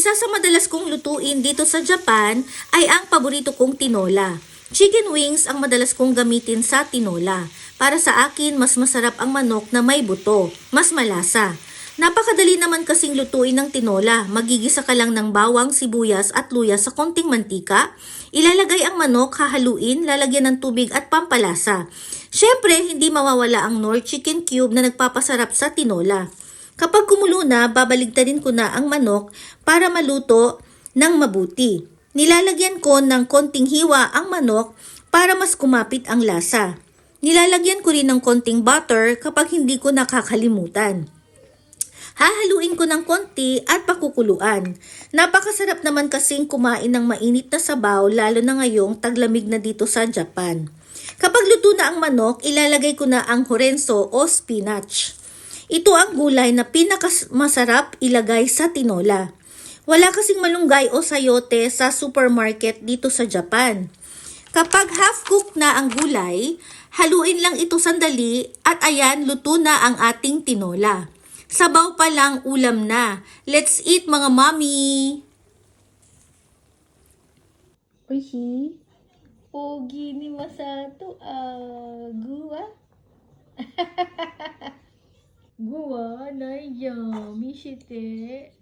Isa sa madalas kong lutuin dito sa Japan ay ang paborito kong tinola. Chicken wings ang madalas kong gamitin sa tinola. Para sa akin, mas masarap ang manok na may buto, mas malasa. Napakadali naman kasing lutuin ng tinola. Magigisa ka lang ng bawang, sibuyas at luya sa konting mantika. Ilalagay ang manok, hahaluin, lalagyan ng tubig at pampalasa. Syempre, hindi mawawala ang Knorr chicken cube na nagpapasarap sa tinola. Kapag kumulo na, babaligtarin ko na ang manok para maluto ng mabuti. Nilalagyan ko ng konting hiwa ang manok para mas kumapit ang lasa. Nilalagyan ko rin ng konting butter kapag hindi ko nakakalimutan. Hahaluin ko ng konti at pakukuluan. Napakasarap naman kasing kumain ng mainit na sabaw lalo na ngayong taglamig na dito sa Japan. Kapag luto na ang manok, ilalagay ko na ang horenso o spinach. Ito ang gulay na pinakamasarap ilagay sa tinola. Wala kasing malunggay o sayote sa supermarket dito sa Japan. Kapag half-cooked na ang gulay, haluin lang ito sandali at ayan, luto na ang ating tinola. Sabaw pa lang, ulam na. Let's eat mga mommy! Oishi? Pogi ni Masato, gua? 具はないじゃん。見せて。